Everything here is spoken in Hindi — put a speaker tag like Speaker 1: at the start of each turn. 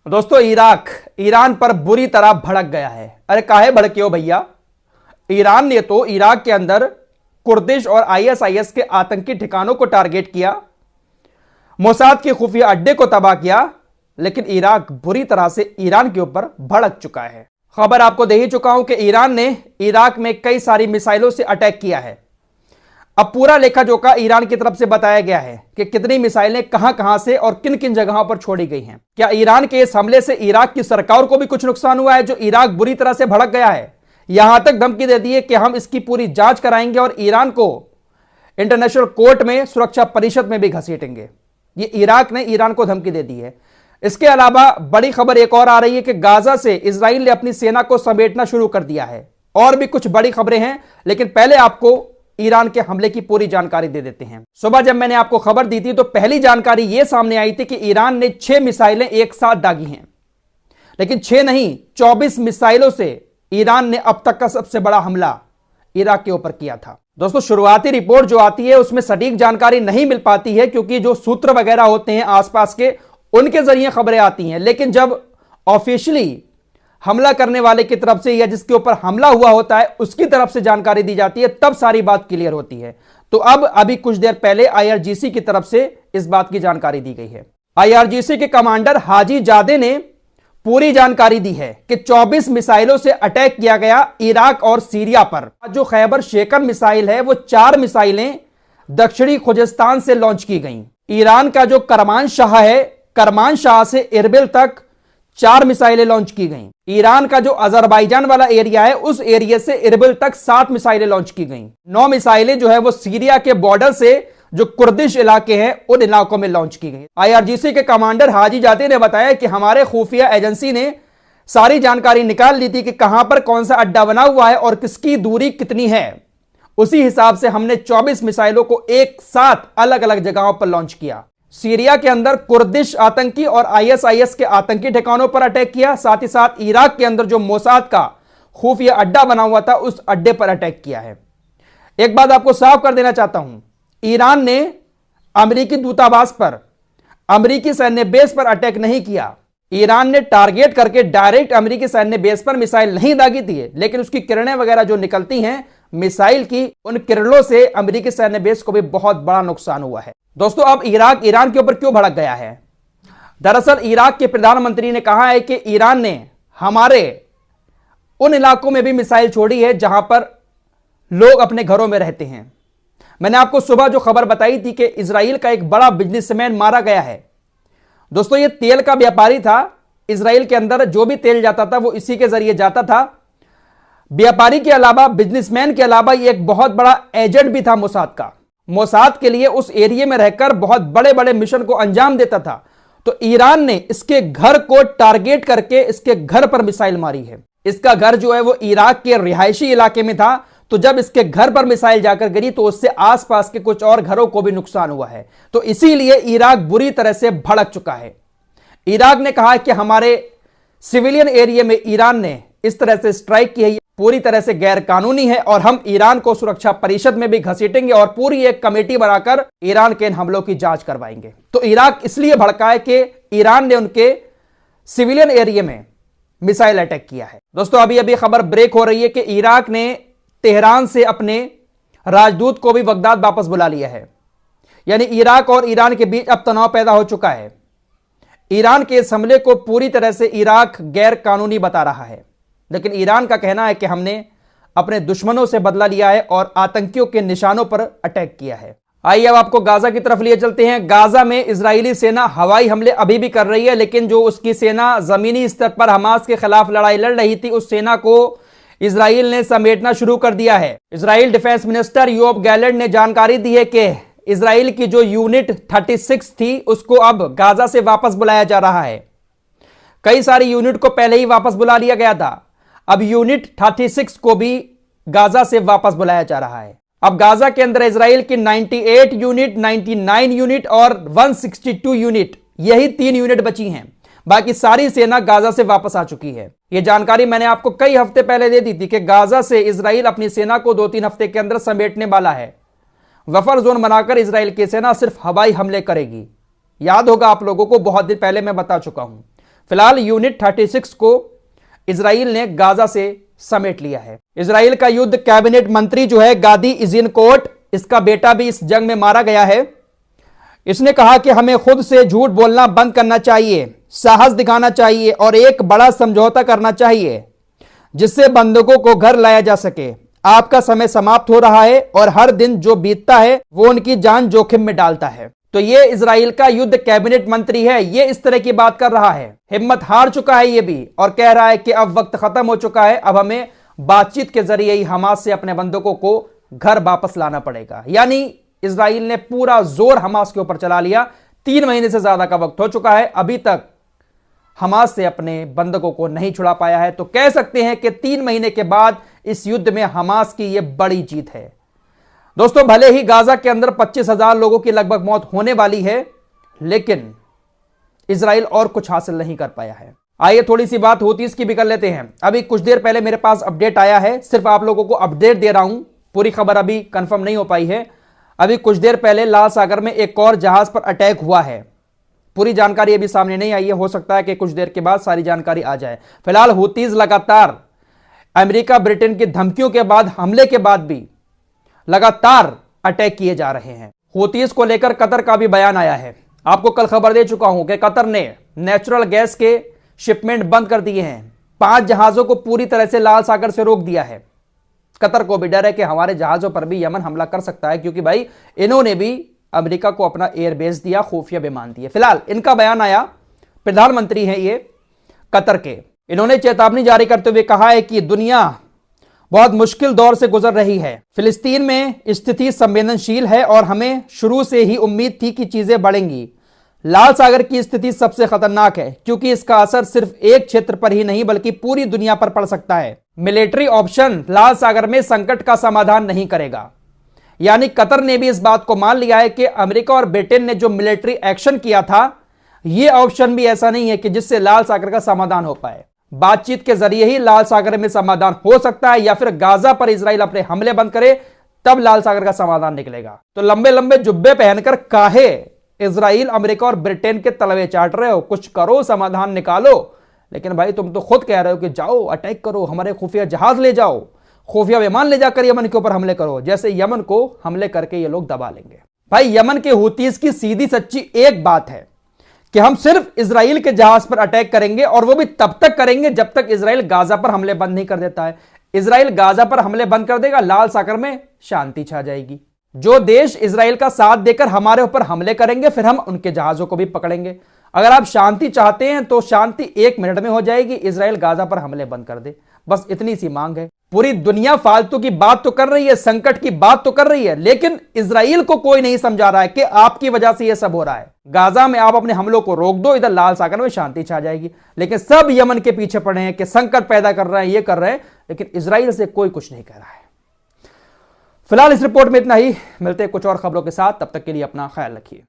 Speaker 1: दोस्तों, इराक ईरान पर बुरी तरह भड़क गया है। अरे काहे भड़के हो भैया? ईरान ने तो इराक के अंदर कुर्दिश और आईएसआईएस के आतंकी ठिकानों को टारगेट किया, मोसाद के खुफिया अड्डे को तबाह किया, लेकिन इराक बुरी तरह से ईरान के ऊपर भड़क चुका है। खबर आपको दे ही चुका हूं कि ईरान ने इराक में कई सारी मिसाइलों से अटैक किया है। अब पूरा लेखा जोखा ईरान की तरफ से बताया गया है कि कितनी मिसाइलें कहां कहां से और किन किन जगहों पर छोड़ी गई हैं। क्या ईरान के इस हमले से इराक की सरकार को भी कुछ नुकसान हुआ है, जो इराक बुरी तरह से भड़क गया है? यहां तक धमकी दे दी है कि हम इसकी पूरी जांच कराएंगे और ईरान को इंटरनेशनल कोर्ट में, सुरक्षा परिषद में भी घसीटेंगे। ये इराक ने ईरान को धमकी दे दी है। इसके अलावा बड़ी खबर एक और आ रही है कि गाजा से इजराइल ने अपनी सेना को समेटना शुरू कर दिया है। और भी कुछ बड़ी खबरें हैं, लेकिन पहले आपको ईरान के हमले की पूरी जानकारी दे देते हैं। सुबह जब मैंने आपको खबर दी थी तो पहली जानकारी यह सामने आई थी कि ईरान ने 6 मिसाइलें एक साथ दागी हैं, लेकिन 6 नहीं, 24 मिसाइलों से ईरान ने अब तक का सबसे बड़ा हमला इराक के ऊपर किया था। दोस्तों, शुरुआती रिपोर्ट जो आती है उसमें सटीक जानकारी नहीं मिल पाती है, क्योंकि जो सूत्र वगैरह होते हैं आसपास के, उनके जरिए खबरें आती हैं। लेकिन जब ऑफिशियली हमला करने वाले की तरफ से या जिसके ऊपर हमला हुआ होता है उसकी तरफ से जानकारी दी जाती है, तब सारी बात क्लियर होती है। तो अब अभी कुछ देर पहले आईआरजीसी की तरफ से इस बात की जानकारी दी गई है। आईआरजीसी के कमांडर हाजी जादे ने पूरी जानकारी दी है कि 24 मिसाइलों से अटैक किया गया इराक और सीरिया पर। जो खैबर शेकर मिसाइल है वो 4 मिसाइलें दक्षिणी खुजिस्तान से लॉन्च की गई। ईरान का जो करमान शाह है, करमान शाह से इरबिल तक 4 मिसाइलें लॉन्च की गईं। ईरान का जो अजरबैजान वाला एरिया है, उस एरिया से इरबिल तक 7 मिसाइलें लॉन्च की गईं। 9 मिसाइलें जो है वो सीरिया के बॉर्डर से जो कुर्दिश इलाके हैं उन इलाकों में लॉन्च की गई। आईआरजीसी के कमांडर हाजी जाते ने बताया कि हमारे खुफिया एजेंसी ने सारी जानकारी निकाल ली थी कि कहां पर कौन सा अड्डा बना हुआ है और किसकी दूरी कितनी है। उसी हिसाब से हमने 24 मिसाइलों को एक साथ अलग अलग जगहों पर लॉन्च किया। सीरिया के अंदर कुर्दिश आतंकी और आईएसआईएस के आतंकी ठिकानों पर अटैक किया, साथ ही साथ इराक के अंदर जो मोसाद का खुफिया अड्डा बना हुआ था उस अड्डे पर अटैक किया है। एक बात आपको साफ कर देना चाहता हूं, ईरान ने अमेरिकी दूतावास पर, अमेरिकी सैन्य बेस पर अटैक नहीं किया। ईरान ने टारगेट करके डायरेक्ट अमेरिकी सैन्य बेस पर मिसाइल नहीं दागी थी, लेकिन उसकी किरणें वगैरह जो निकलती हैं मिसाइल की, उन किरणों से अमेरिकी सैन्य बेस को भी बहुत बड़ा नुकसान हुआ है। दोस्तों, अब इराक ईरान के ऊपर क्यों भड़क गया है? दरअसल इराक के प्रधानमंत्री ने कहा है कि ईरान ने हमारे उन इलाकों में भी मिसाइल छोड़ी है जहां पर लोग अपने घरों में रहते हैं। मैंने आपको सुबह जो खबर बताई थी कि इजराइल का एक बड़ा बिजनेसमैन मारा गया है। दोस्तों, यह तेल का व्यापारी था। इजराइल के अंदर जो भी तेल जाता था वो इसी के जरिए जाता था। व्यापारी के अलावा, बिजनेसमैन के अलावा ये एक बहुत बड़ा एजेंट भी था मोसाद का। मोसाद के लिए उस एरिया में रहकर बहुत बड़े बड़े मिशन को अंजाम देता था। तो ईरान ने इसके घर को टारगेट करके इसके घर पर मिसाइल मारी है। इसका घर जो है वो इराक के रिहायशी इलाके में था, तो जब इसके घर पर मिसाइल जाकर गिरी तो उससे आसपास के कुछ और घरों को भी नुकसान हुआ है। तो इसीलिए इराक बुरी तरह से भड़क चुका है। इराक ने कहा कि हमारे सिविलियन एरिया में ईरान ने इस तरह से स्ट्राइक की है, पूरी तरह से गैर कानूनी है और हम ईरान को सुरक्षा परिषद में भी घसीटेंगे और पूरी एक कमेटी बनाकर ईरान के इन हमलों की जांच करवाएंगे। तो इराक इसलिए भड़का है कि ईरान ने उनके सिविलियन एरिया में मिसाइल अटैक किया है। दोस्तों, अभी अभी खबर ब्रेक हो रही है कि इराक ने तेहरान से अपने राजदूत को भी बगदाद वापस बुला लिया है। यानी इराक और ईरान के बीच अब तनाव पैदा हो चुका है। ईरान के इस हमले को पूरी तरह से इराक गैर कानूनी बता रहा है, लेकिन ईरान का कहना है कि हमने अपने दुश्मनों से बदला लिया है और आतंकियों के निशानों पर अटैक किया है। आइए अब आपको गाजा की तरफ लिए चलते हैं। गाजा में इजरायली सेना हवाई हमले अभी भी कर रही है, लेकिन जो उसकी सेना जमीनी स्तर पर हमास के खिलाफ लड़ाई लड़ रही थी, उस सेना को इजराइल ने समेटना शुरू कर दिया है। इजराइल डिफेंस मिनिस्टर योब गैलेंट ने जानकारी दी है कि इजराइल की जो यूनिट 36 थी उसको अब गाजा से वापस बुलाया जा रहा है। कई सारी यूनिट को पहले ही वापस बुला लिया गया था, अब यूनिट 36 को भी गाजा से वापस बुलाया जा रहा है। अब गाजा के अंदर इजराइल की 98 यूनिट, 99 यूनिट और 162 यूनिट, यही 3 यूनिट बची हैं। बाकी सारी सेना गाजा से वापस आ चुकी है। यह जानकारी मैंने आपको कई हफ्ते पहले दे दी थी कि गाजा से इजराइल अपनी सेना को 2-3 हफ्ते के अंदर समेटने वाला है। बफर जोन बनाकर इजराइल की सेना सिर्फ हवाई हमले करेगी। याद होगा आप लोगों को, बहुत दिन पहले मैं बता चुका हूं। फिलहाल यूनिट 36 को इजराइल ने गाजा से समेट लिया है। इजराइल का युद्ध कैबिनेट मंत्री जो है गादी इज़िनकोट, इसका बेटा भी इस जंग में मारा गया है। इसने कहा कि हमें खुद से झूठ बोलना बंद करना चाहिए, साहस दिखाना चाहिए और एक बड़ा समझौता करना चाहिए जिससे बंधकों को घर लाया जा सके। आपका समय समाप्त हो रहा है और हर दिन जो बीतता है वो उनकी जान जोखिम में डालता है। तो ये इजराइल का युद्ध कैबिनेट मंत्री है, ये इस तरह की बात कर रहा है। हिम्मत हार चुका है ये भी और कह रहा है कि अब वक्त खत्म हो चुका है, अब हमें बातचीत के जरिए ही हमास से अपने बंधकों को घर वापस लाना पड़ेगा। यानी इजराइल ने पूरा जोर हमास के ऊपर चला लिया। 3 महीने से ज्यादा का वक्त हो चुका है, अभी तक हमास से अपने बंधकों को नहीं छुड़ा पाया है। तो कह सकते हैं कि 3 महीने के बाद इस युद्ध में हमास की यह बड़ी जीत है। दोस्तों, भले ही गाजा के अंदर 25,000 लोगों की लगभग मौत होने वाली है, लेकिन इजराइल और कुछ हासिल नहीं कर पाया है। आइए थोड़ी सी बात हूतीस की भी कर लेते हैं। अभी कुछ देर पहले मेरे पास अपडेट आया है, सिर्फ आप लोगों को अपडेट दे रहा हूं, पूरी खबर अभी कंफर्म नहीं हो पाई है। अभी कुछ देर पहले लाल सागर में एक और जहाज पर अटैक हुआ है। पूरी जानकारी अभी सामने नहीं आई है, हो सकता है कि कुछ देर के बाद सारी जानकारी आ जाए। फिलहाल हूतीस लगातार अमेरिका ब्रिटेन की धमकियों के बाद, हमले के बाद भी लगातार अटैक किए जा रहे हैं। हूतीस को लेकर कतर का भी बयान आया है। आपको कल खबर दे चुका हूं कि कतर ने नेचुरल गैस के शिपमेंट बंद कर दिए हैं। 5 जहाजों को पूरी तरह से लाल सागर से रोक दिया है। कतर को भी डर है कि हमारे जहाजों पर भी यमन हमला कर सकता है, क्योंकि भाई इन्होंने भी अमेरिका को अपना एयरबेस दिया, खुफिया विमान दिए। फिलहाल इनका बयान आया, प्रधानमंत्री हैं ये कतर के। इन्होंने चेतावनी जारी करते हुए कहा है कि दुनिया बहुत मुश्किल दौर से गुजर रही है। फिलिस्तीन में स्थिति संवेदनशील है और हमें शुरू से ही उम्मीद थी कि चीजें बढ़ेंगी। लाल सागर की स्थिति सबसे खतरनाक है क्योंकि इसका असर सिर्फ एक क्षेत्र पर ही नहीं बल्कि पूरी दुनिया पर पड़ सकता है। मिलिट्री ऑप्शन लाल सागर में संकट का समाधान नहीं करेगा। यानी कतर ने भी इस बात को मान लिया है कि अमेरिका और ब्रिटेन ने जो मिलिट्री एक्शन किया था, यह ऑप्शन भी ऐसा नहीं है कि जिससे लाल सागर का समाधान हो पाए। बातचीत के जरिए ही लाल सागर में समाधान हो सकता है, या फिर गाजा पर इजराइल अपने हमले बंद करे तब लाल सागर का समाधान निकलेगा। तो लंबे लंबे जुब्बे पहनकर काहे इजराइल, अमेरिका और ब्रिटेन के तलवे चाट रहे हो? कुछ करो, समाधान निकालो। लेकिन भाई तुम तो खुद कह रहे हो कि जाओ अटैक करो, हमारे खुफिया जहाज ले जाओ, खुफिया विमान ले जाकर यमन के ऊपर हमले करो, जैसे यमन को हमले करके ये लोग दबा लेंगे। भाई यमन के हूतीस की सीधी सच्ची एक बात है कि हम सिर्फ इजराइल के जहाज पर अटैक करेंगे, और वो भी तब तक करेंगे जब तक इजराइल गाजा पर हमले बंद नहीं कर देता है। इजराइल गाजा पर हमले बंद कर देगा, लाल सागर में शांति छा जाएगी। जो देश इजराइल का साथ देकर हमारे ऊपर हमले करेंगे, फिर हम उनके जहाजों को भी पकड़ेंगे। अगर आप शांति चाहते हैं तो शांति 1 मिनट में हो जाएगी, इजराइल गाजा पर हमले बंद कर दे, बस इतनी सी मांग है। पूरी दुनिया फालतू की बात तो कर रही है, संकट की बात तो कर रही है, लेकिन इजराइल को कोई नहीं समझा रहा है कि आपकी वजह से यह सब हो रहा है। गाजा में आप अपने हमलों को रोक दो, इधर लाल सागर में शांति छा जाएगी। लेकिन सब यमन के पीछे पड़े हैं कि संकट पैदा कर रहे हैं, ये कर रहे हैं, लेकिन इजराइल से कोई कुछ नहीं कह रहा है। फिलहाल इस रिपोर्ट में इतना ही, मिलते हैं कुछ और खबरों के साथ, तब तक के लिए अपना ख्याल रखिए।